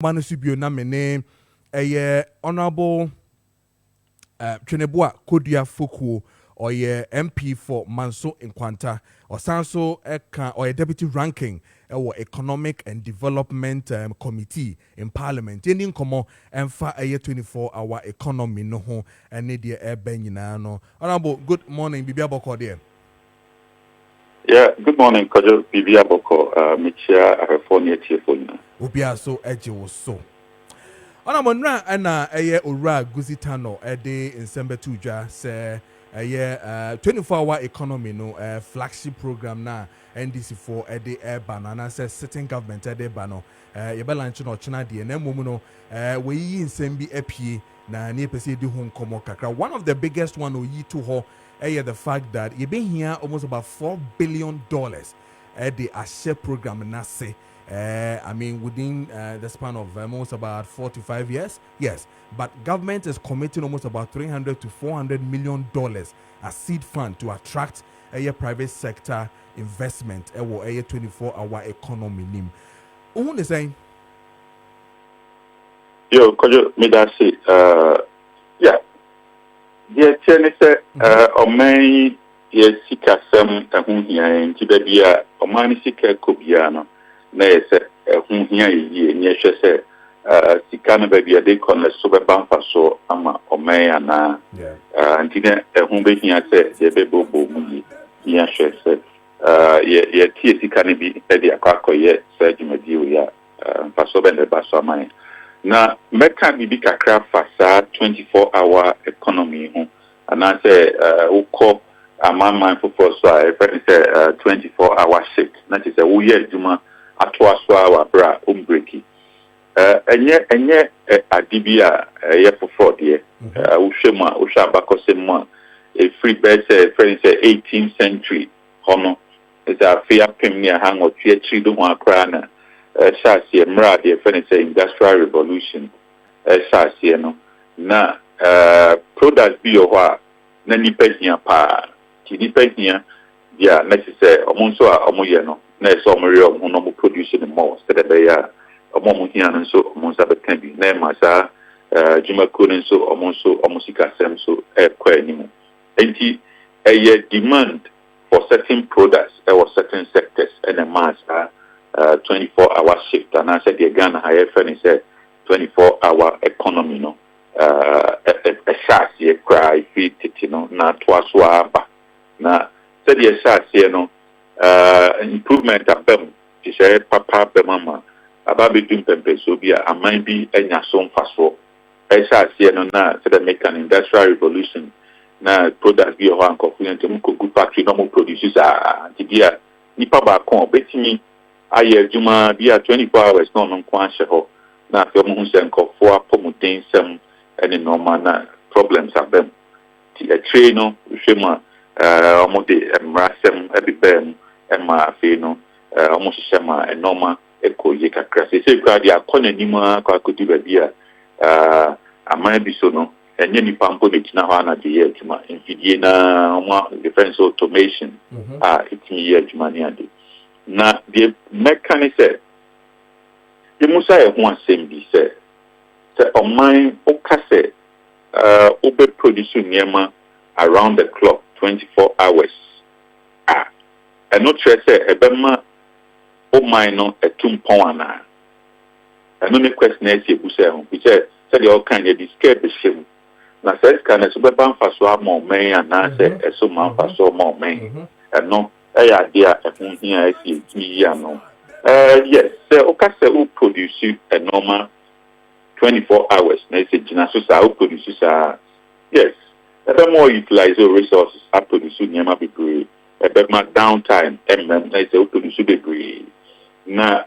Manusibio na mene honorable Tweneboah Kodia Fokuo or MP for Manso Nkwanta or Sanso Eka or deputy ranking or economic and development committee in parliament. Any komo and fa a 24-hour economy no ho and need your air no. Honorable, good morning, Bibia Boko there. Yeah, good morning, Kojo Bibia Boko, Michia, California, Tiafona. Ubia so edge was so. Honorable Nra and Ura Guzitano Ede in Sember Tuja say 24-hour economy no flagship program na NDC for Ede banana says sitting government Ede bano yebalanchi no china de na mumu no we yi nsembi apie na ne pese di ho nkomo kakra. One of the biggest one o yi to ho the fact that you been here almost about $4 billion the share program na say I mean, within the span of almost about 4 to 5 years, yes. But government is committing almost about $300 to $400 million as seed fund to attract a private sector investment. A 24-hour economy. Who is saying? Yo, Kojo, me that say, yeah. The tennis, Omei, yes, Sika Sam, Ahunhia, and Tibia, Omani Sika Kubiano. Na yese ehunhia yi enye hwese sika na ba bia de kon na so be banfa so ama omen na antine ehun be hia se ye be bobo mu yi ya hwese ye tie sika na bi e de akwakoye se jimadi o ya fa so be ne ba so aman na meka bi kakra fa sa 24-hour economy ho ana se ukọ amama for so I say 24-hour shift na ti se wo ye adwuma atwaswa wa bra breaki enye adibia ye for de uhwema uhwa abakosem a free bed friend say 18th century hono is a fair premier hang or three do ho akra na shase mra de friend say industrial revolution shase no na product bi o ho na nipa hia pa ti nipa hia dia na ti say omonso a omoye no na so omre no mo producing more so that they are omo hia no so omonsa bekan bi na ma sa jumako no so omosika sem so kwa animu enti demand for certain products or certain sectors and a mass 24-hour shift and I said the Ghana higher friend said 24-hour economy no a shas ye cry fit you know na twaswa ba na said ye shas ye no improvement abem ti say papa bemama ababe dum pempe so bia aman bi anya so mfaso esa se no na say the make an industrial revolution na product bi o ankofu ntem ko good factory no mo produces ti bia nipa ba kon betimi aye juma bia 24 hours no no kwa hye ho na fe mo hu se nkofo apomuden sem ene normal na problems abem ti a train no hwema omode emrasem ebibem Emma Fino, almost Shema, and Norma, Echo Yeka Crass. They say, Gradia, Conanima, Kakutiba, a Manabisono, and Yenny Pampo, the Tinahana, the Yetma, in Fidiana, defense automation, it's me Yetmaniadi. Now, the mechanic said, the Musa one same be said, on mine, Okase, Obe producing Yema around the clock, 24 hours. And not say a bema o mine a tumpona. And no question is you say, which said all kind of escape the shame. Now says can a super ban for so more may and answer a so man for so more may. And no, a idea a moon here I see me no. Yes, sir, Okase who produce a normal 24 hours. Message Nasusa who produces yes, a more utilize resources are producing Yama be great. A bit more downtime, and I say, produce degree. Now,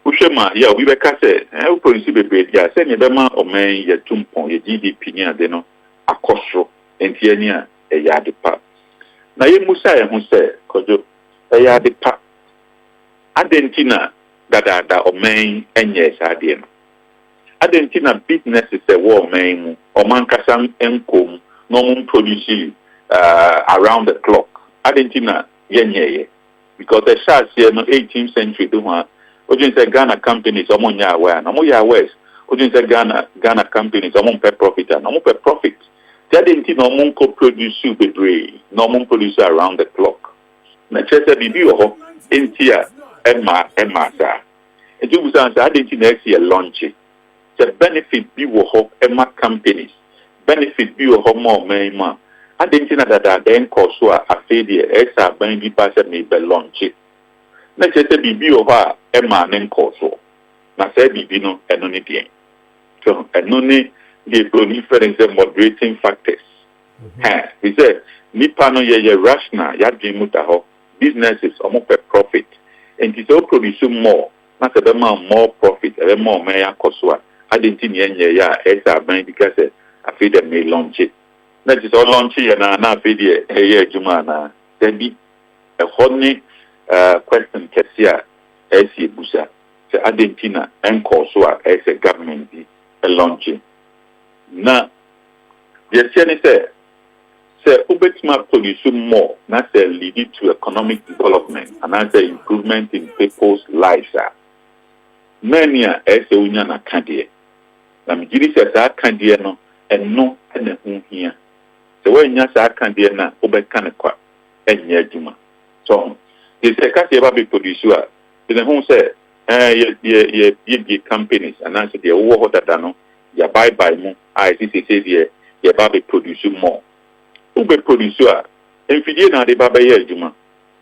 Ushema, yeah, we were cast, I produce degree, yeah, send a bema or man, your tumpon, your GDP near deno, a costro, and Tiania, a yard part. Now, you Musa, who say, Kojo, a yard part. Adentina, that or man, and yes, I did. Adentina business is a war man, or mancasam encom, no produce around the clock. Argentina, yenye, because the shots here no 18th century do one Ojin say Ghana companies omo nya aware na mo ya west. Ojin say Ghana companies omo pay profit and omo pay profit. That didn't no mo ko produce bebre, no mo produce around the clock. Na chese bibi ho entia emma sa. Eju busan sa didn't next year launch. The benefit bi wo ho emma companies. Benefit bi wo ho mo ma. I didn't know that then cost so a failure extra ban bi pass me be launch. Na chese bibi ho a emma nen cost so. Na say bibi no eno ni bien. So eno ni the proliferance of moderating factors. He said, Nipa no ye rational, ya muta ho businesses almost per profit. And it's all produce more. Not a more profit, a more maya koswa. I didn't think ya esa ban because I feel them may launch it. That is all launch and na video a year jumana. Then be a honey question Kessia Esi Busa. The Argentina and Koswa as a government be a launching. Now, the Senate said, Ubetima produce more, not leading to economic development and as an improvement in people's lives. Many are as a union a candy. Namjiri says, I candy no, and no, and a here. So when you say, I candy na, Ubekanaqua, and Yajuma. So, they say, Kasiaba be producer, the home said, ye companies, and answer the war that dano. Ya buy mo I see say ya ba be produce more who be producer enfidie na de ba be ye adwuma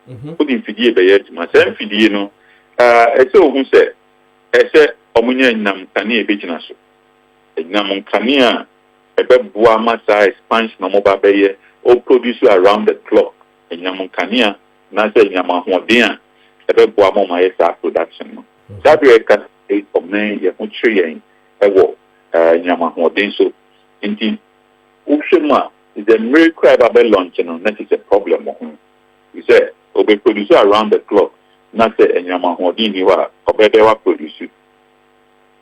who de enfidie be ye adwuma say enfidie no e say ohun say e say omunya nyam kane e be gina so nyam kane a e be boa ma sa expansion no ba be ye o produce around the clock nyam kane a na say nyam ahoden a e be boa ma ma ye sa production no that we can e omen ye ho three e wo nyama hodin so inti ushema is a miracle about launching on that is a problem. You say obe produce around the clock not say nyama hodin ni wa obebe wa produce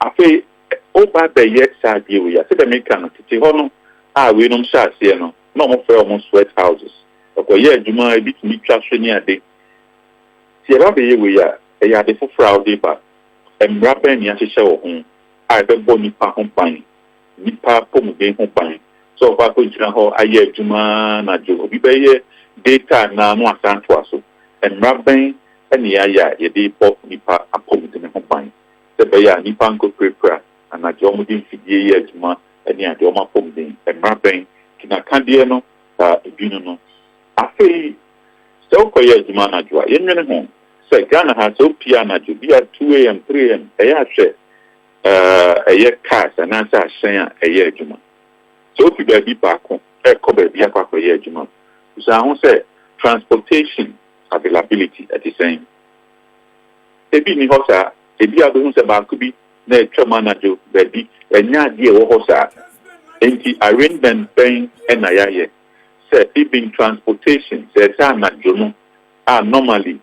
afi oba be yet sa die we ya say the make no tete ho no we no sha se no no mo fe almost sweat houses okoye adwuma bit mi twa hwe ni ade ti eba be ye we ya e ya de fofra ode ba emra ben ni ahyehyɛ wo ho I be boni pa company nipa pomuden ho ban so fa ko jira ho aye adwuma na jo obi be ye data na no asanto aso emra ben ene ya ye de pop nipa apomuden ho ban se be ya nipa nko prepare na jo mudin fidie ye adwuma ene ade o ma pomuden emra ben kina kandie no edwunu no afei se o ko ye adwuma na jo ye nwene ho se Ghana ha so pia na jo bia 2 am 3 am e ya hwe cars and answer saying a year juma. So if you be back home, cover be a year juma. So I won't say transportation availability at the same. Ebi ni hosa, ebi ado se ba kubi na manager baby, and ya dear hosa. Enti arrangement paying and ayaye. Say even transportation, say na jono are normally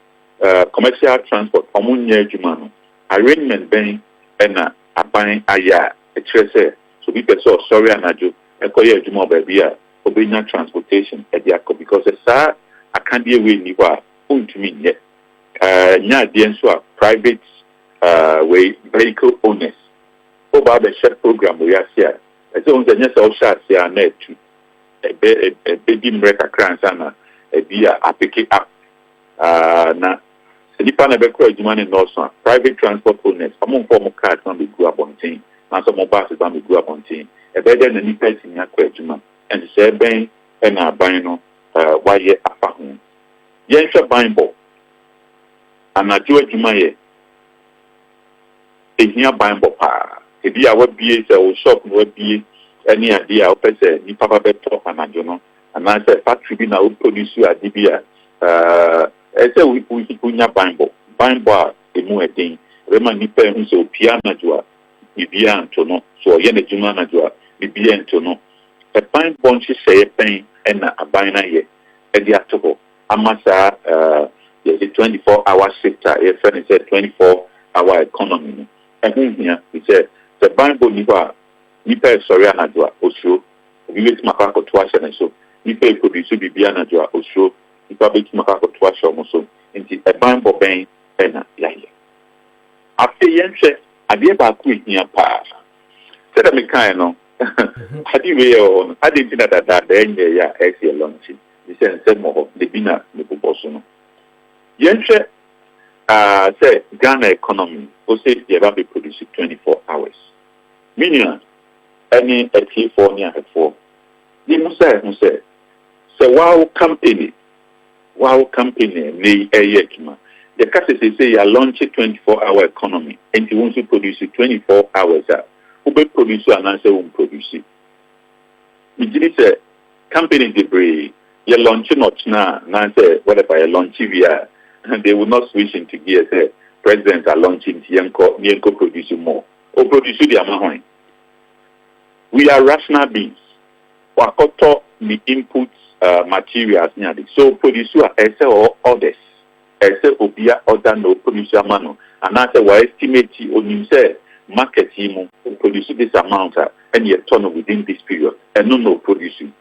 commercial transport omunye juma. Arrangement paying and aban aya etrese so be person sorry anajo ekoye adwuma baby a obenya transportation e dia ko because sa akandie we ni wa untumi nye nya de nso a private way vehicle owners oba the share program we are here e so once nya so share here na etu be di mreka kransa na e bia apeke up na nipa na be kura adwuma ne no so private transport owners among form cars na be go abontin na so mo buses na be go abontin e be dey na nipa tin ya kura adwuma and say ben e na ban no why ye afa ho ye hwe ban bo anajo adwuma ye ehia ban bo pa e bia wa bie say o shop no wa bie any idea o pese nipa ba beto anajo no ana say factory bi na o produce adibia ese we kunya Bible a emu edin rema nipa hu so pia na joa bibia nto no so ye na juma na joa bibia nto no e Bible nchi sey pen na aban na ye e dia to ho amasa the 24-hour sector e friend say 24-hour economy e hu hia we say the Bible nipa sorry na joa osuro obi wet maka ko to ahye so nipa e produce bibia na joa osuro ipa beti makako to asho mo so nti e ban bo ben na yaye after yenhwe ade ba ku hia pa said me kind no ade we on ade bi da enye ya ese launch the sense mo the bina me boso no yenhwe say Ghana economy o say they ba be produce 24 hours meaning any at4 near at4 the say so wow company ne eyekima the case say you launch a 24-hour economy and you want to produce 24 hours who be produce and answer won't produce it say company debris you launch not now say whatever you launch via and they will not switch into gear say presidents are launching yanko producing more or produce the amount. We are rational beings. Wakoto the inputs materials nearly. So producer ese or others. Ese obia other no producer mano. And that's why estimate on you say market him produce this amount and yet turn within this period. And no producing.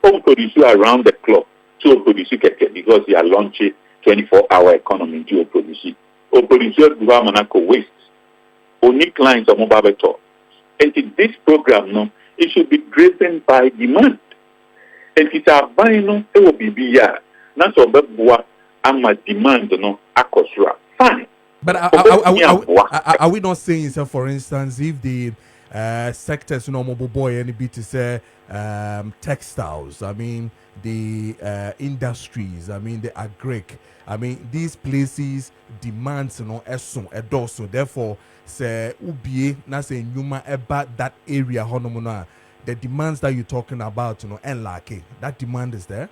Home producer around the clock. So producer because they are launching 24-hour economy to produce. Or producer government waste. Only clients of mobile talk. And this program no, it should be driven by demand. And it's a buying no, it will be here. Not so bad boy, I'm a demand no, akosra. Fine. But are we not saying, so for instance, if the sectors, mobile boy, and be to say textiles, I mean the industries, I mean the agric, I mean these places demands so therefore say ubie na say nyuma about that area honomona the demands that you're talking about and like that demand is there.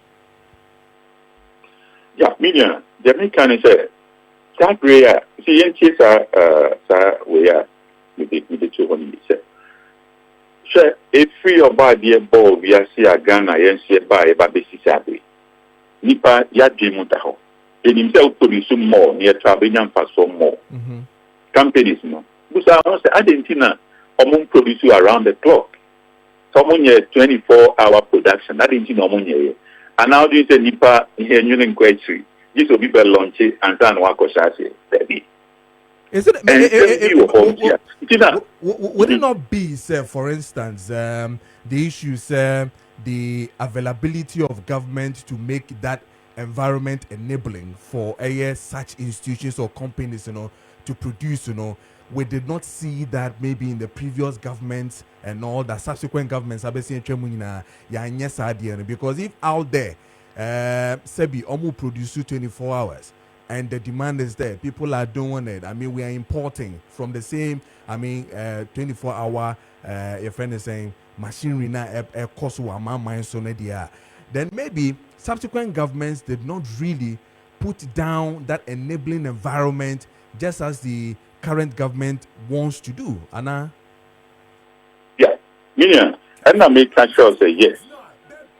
Yeah, meaning the mechanic say that area see yenches are we are with the two on say so if free or buy the ball we are see a Ghana yense buy ba besi sabe nipa ya dwemu da ho enim say produce more near travel for some more companies no because I say Argentina produce around the clock. Someone 24-hour production. Argentina and now do you say nipa here in question this will be launch and then work baby. Is it would it not be, say, for instance, the issues, the availability of government to make that environment enabling for such institutions or companies, to produce, we did not see that maybe in the previous governments and all the subsequent governments because if out there Sebi Omu produce 24 hours and the demand is there, people are doing it. I mean, we are importing from the same 24-hour your friend is saying machinery now cost then maybe subsequent governments did not really put down that enabling environment just as the current government wants to do, Anna. Yeah, meaning, and I make sure say yes.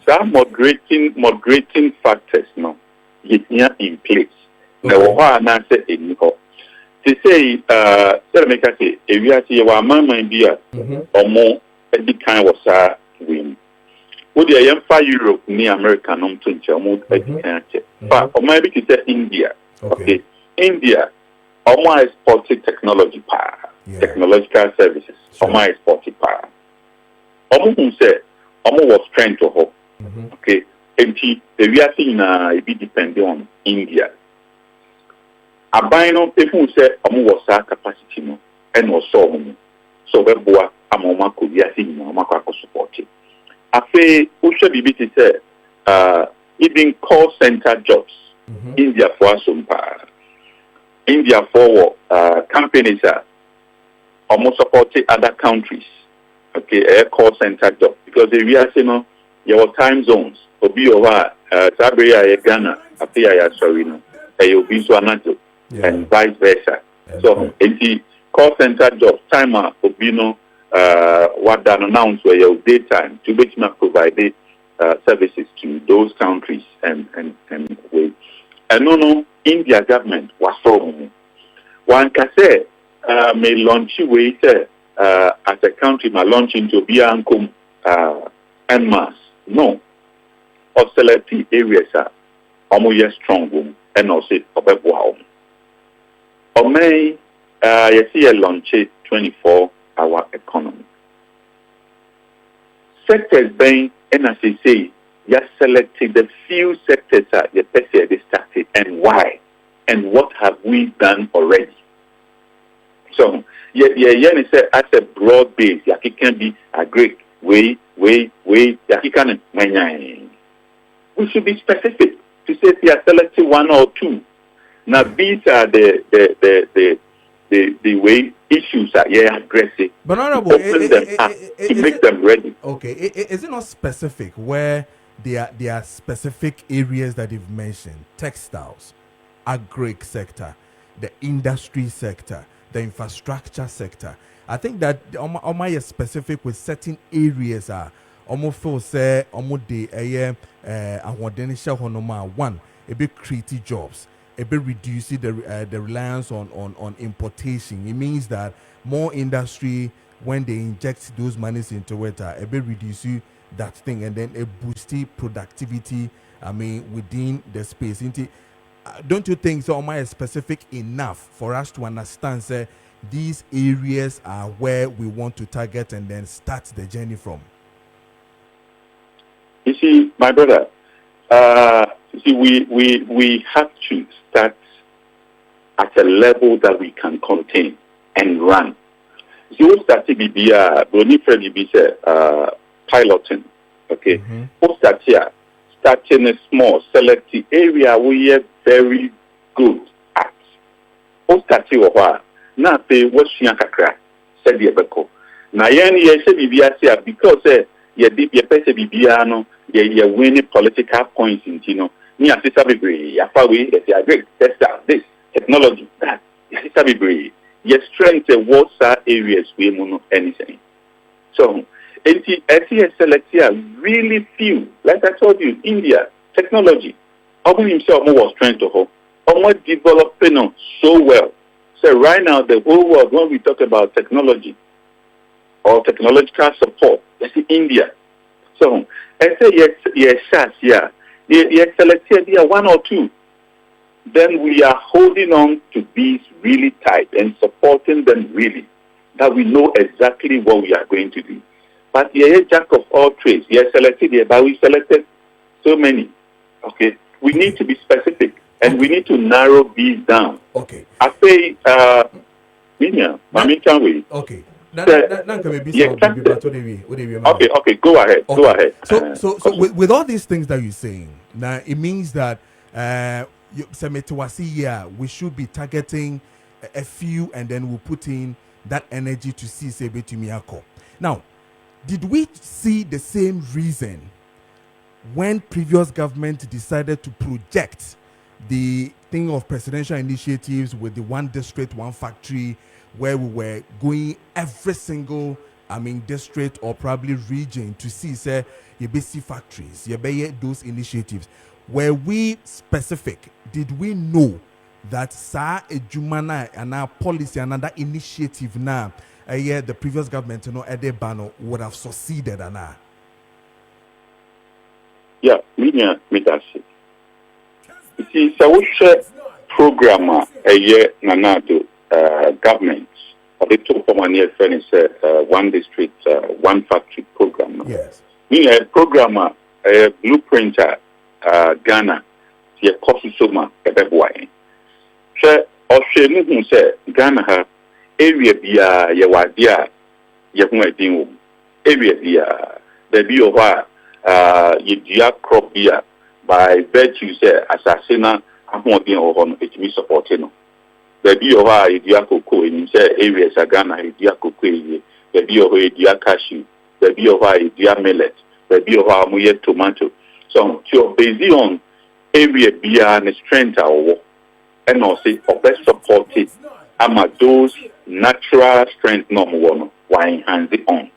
Some moderating factors now is here in place. Now, what I say in to say, make I say, if you are see our mama be or more, any kind of win. Would you empire Europe near America? No, to almost but or maybe to say India. Okay, India. Oma exported technology power, technological services. Oma exported power. Oma who said, Oma was trying to hope. Okay, and we are seeing be depending on India. Abino people say Oma was our capacity no, and was so we boa Oma could be seeing Oma could support it. Afe Usha BBT said, even call center jobs, India for some power. India for companies are almost supporting other countries. Okay, a call center job because if you are saying your time zones, obi over Sabria, Ghana, Apia, Sorino, you'll be so another, and vice versa. So, in the call center job, timer, Obino, what done announced where your daytime to which not provide services to those countries and ways. And no, India government was so one can say may launch way as a country may launch into Bianco en masse. No. Or selective areas are almost strong and also Tweneboah. Or may you see a launch 24-hour economy. Sectors being, and as I say, you selected the few sectors that you started and why, and what have we done already. So, say as a broad base, you can be a Greek way, you can we should be specific to say we are selecting one or two. Now these are the way issues are addressing. But honorable, open them up to make them ready. Okay, is it not specific where there are specific areas that you've mentioned? Textiles, agri sector, the industry sector, the infrastructure sector. I think that is specific with certain areas are almost feel say almost the one a bit creating jobs, a bit reducing the reliance on importation. It means that more industry, when they inject those monies into it, a bit reducing that thing, and then a boosty productivity. I mean, within the space. Don't you think so? Am I specific enough for us to understand? Say these areas are where we want to target and then start the journey from. You see, my brother, we have to start at a level that we can contain and run. See, we started piloting, okay? We start in a small, selective area we are very good at. We start now pay what she said the beko. Now because you winning political points in me and Sister Bibri, Yafawi, great, this technology, that Sister Bibri, your strength and what areas we mono anything. So select here really few. Like I told you, India, technology. Open himself was trying to hold. Almost developing so well. So right now the whole world, when we talk about technology or technological support, that's India. So I say yes, select here one or two. Then we are holding on to these really tight and supporting them really, that we know exactly what we are going to do. But jack of all trades, selected here, but we selected so many. Okay, we need to be specific and we need to narrow these down. Okay. I say, okay. Okay, go ahead. Okay. Go ahead. So with all these things that you're saying, now it means that we should be targeting a few and then we'll put in that energy to see Sebetimiako. Now, did we see the same reason when previous government decided to project the thing of presidential initiatives with the one district, one factory, where we were going every single, district or probably region to see, say, see factories, those initiatives? Were we specific? Did we know that Ejumana and our policy and another initiative now, the previous government, Edebano would have succeeded and now? Yeah, me that shit. You see, so we share program nanado government. Or they talk from near friend one district, one factory program. Yes. Me a programmer, a blueprinter, Ghana, the Kosuma, Kessben. So, Australia who say Ghana have area bia yawadia yakumedin area bia the bio yedia crop bia by virtue say assassina ahodin ohon etimi supporting the bio yedia cocoa in say areas Ghana yedia cocoa the bio yedia cashew the bio yedia millet the bio amuye tomato so based on area bia and strength or and also best supported ama those natural strength normal one why enhance it on.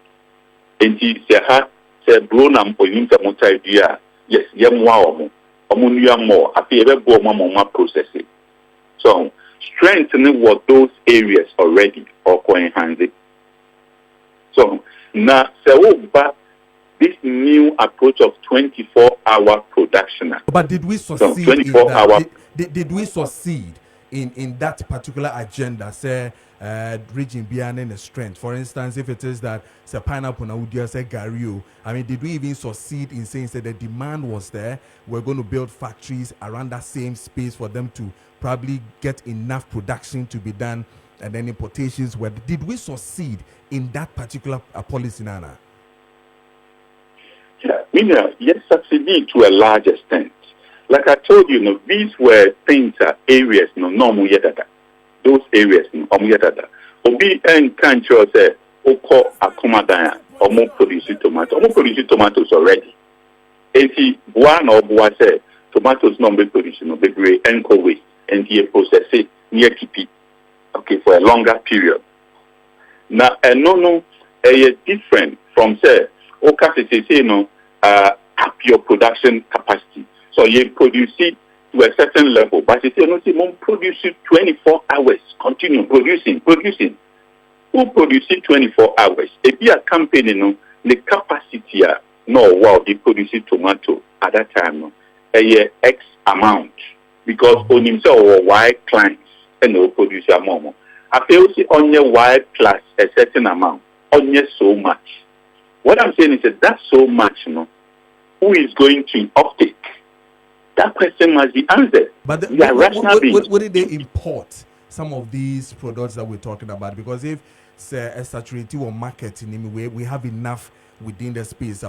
And say blown am for him to idea. Yes, more I feel more processing. So strengthening what those areas already or enhance it. So now but this new approach of 24-hour production. But did we succeed? So 24 hours. Did we succeed in that particular agenda? Say region beyond the strength. For instance, if it is that say pineapple now would say gario, I mean, did we even succeed in saying that the demand was there? We're going to build factories around that same space for them to probably get enough production to be done, and then importations. Where did we succeed in that particular policy, Nana? Yeah, yes, succeeded to a large extent. Like I told you, these were things, areas, normal yet. Those areas, Obi and Kancho say, Oko Akumadaya, or more produce tomatoes already. 80 one or what say, tomatoes no be produced, no be great, and co way, and here process it near TP. Okay, for a longer period. Now, no, different from say, Oka say, up your production capacity. So you produce it to a certain level, but you say, no, you produce it 24 hours, continue producing. Who produce it 24 hours? If you are campaigning, the capacity, they produce tomato at that time, X amount, because on himself or Y clients, and no produce a more. I feel on your Y plus a certain amount, on your so much. What I'm saying is that's so much, who is going to offtake? That question must be answered. But what did they import some of these products that we're talking about? Because if say a saturated or market in any way, we have enough within the space.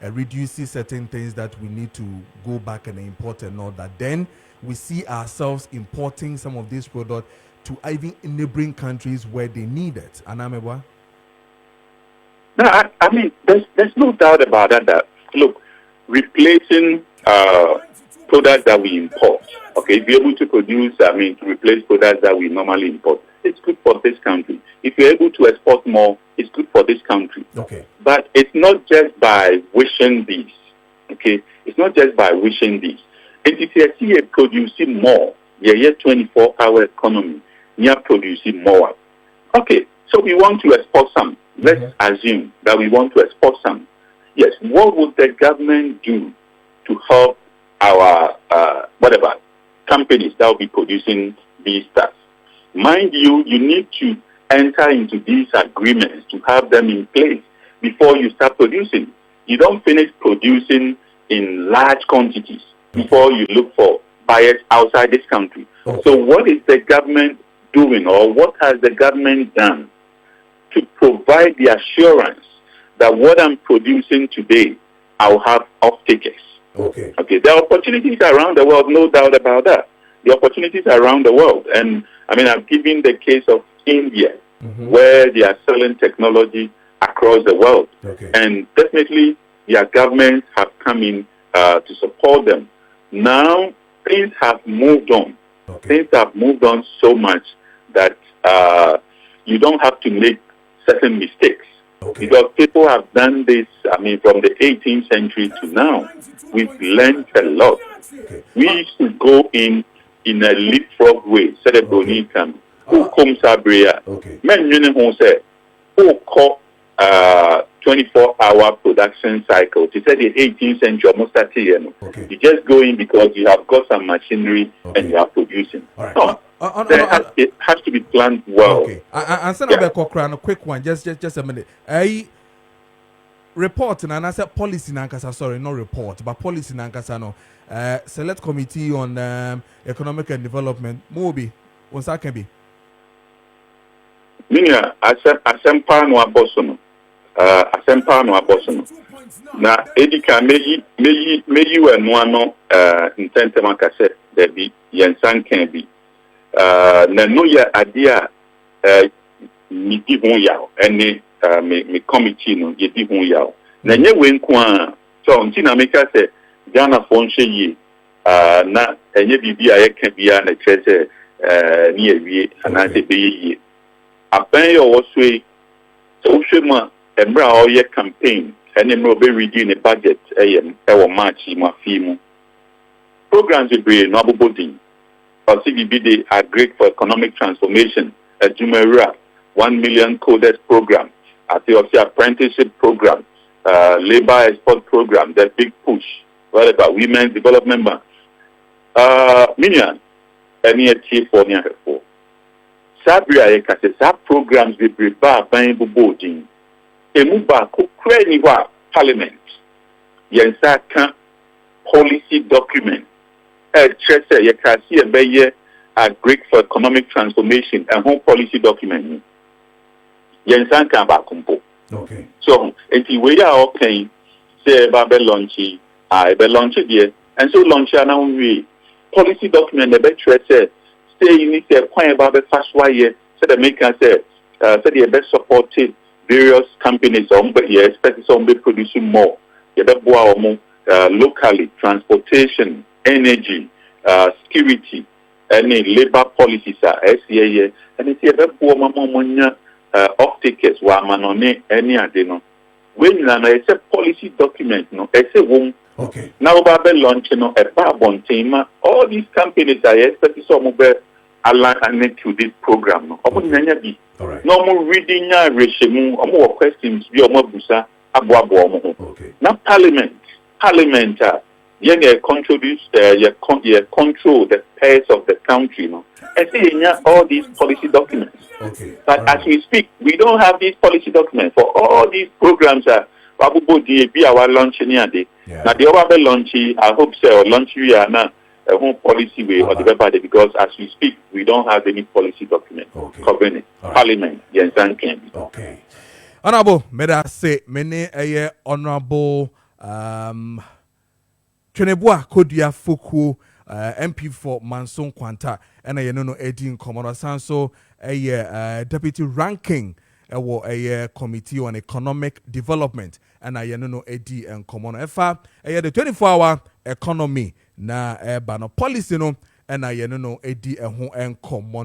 Reduces certain things that we need to go back and import and all that. Then we see ourselves importing some of these products to even neighboring countries where they need it. Anamebwa? No, I mean, there's no doubt about that. Look, replacing products that we import, okay, be able to produce, to replace products that we normally import, it's good for this country. If you're able to export more, it's good for this country. Okay. But it's not just by wishing this, okay? It's not just by wishing this. And if you see producing more, 24-hour economy, you're producing more. Okay, so we want to export some. Let's assume that we want to export some. Yes, what would the government do to help our companies that will be producing these stuff? Mind you, you need to enter into these agreements to have them in place before you start producing. You don't finish producing in large quantities before you look for buyers outside this country. Okay. So what is the government doing, or what has the government done to provide the assurance that what I'm producing today, I'll have off-takers? Okay. There are opportunities around the world, no doubt about that. The opportunities around the world. And, I've given the case of India, where they are selling technology across the world. Okay. And definitely, their governments have come in to support them. Now, things have moved on. Okay. Things have moved on so much that you don't have to make certain mistakes. Okay. Because people have done this, from the 18th century to now. We've learned a lot. Okay. We used to go in a leapfrog way. Said a Boni can. Who comes Abria? Men who say, who call 24-hour production cycle. He said the 18th century almost started. You just go in because you have got some machinery and you are producing. All right. No, it has to be planned well. Okay. And send a quick one, just a minute. Report and I said policy nankasa, sorry, not report, but policy nankasa no. Select committee on economic and development. Mobi, what's that can be? Minya, asempa no abosono. Na edika meyi we no intente makase debi yensan kan bi. Na no ya adia mi di hon yawo ene me committee no ye di hon yawo. Na nye we nko a so nti na meka se Ghana fo nhwe yi na enye bibi a ye ka bia na kyerese ni ewie ana se be yi. Apan yo woswe so hwema embra o ye campaign ene mro be reading the budget e March ma fi mu programs be no abobodin or CBB are great for economic transformation a Jumera 1 million coders program at the apprenticeship program labor export program the big push whatever women's development bank million any achieve for near for Sabria Ekasa programs we prepare by boarding. Emuba Kukrenihwa Parliament. Yensa can policy document. Chese Yekasi Ebeye are great for economic transformation and home policy document. Yensa can bakumpo. Okay. So, if we are okay, say Babe launchy, I be launchy there, and so launch now we policy document the better say you need to acquire about the first why so the maker say the best supported various companies but especially some be producing more. You be more locally transportation, energy, security, any labor policies are SCA and it's a be more off-takers were manone any adeno. When you know it's a policy document, no, it's a womb. Okay. Now Babe launch no a barbon team. All these companies are especially some of them aligned to this program. No, Okay. All right. No more reading ya regime. More questions. Be more busa abuabu. Okay. Now Parliament, you contribute, you control the affairs of the country. No, and see all these policy documents. Okay. But as we speak, we don't have these policy documents for all these programs. Babubo be our launch near day. Yeah. Now the other launch, I hope so. Launch we are now a home policy way or the website because as we speak, we don't have any policy document covering it. Right. Parliament, yes, and can. Okay. Honorable, may I say, many a honorable Tweneboah Kodia Fokuo MP for Manso Nkwanta and I know Edin Commodore Sanso a deputy ranking a committee on economic development and I know Edi and Commodore Efa the 24-hour economy na bano policy no and I know Edi and Commodore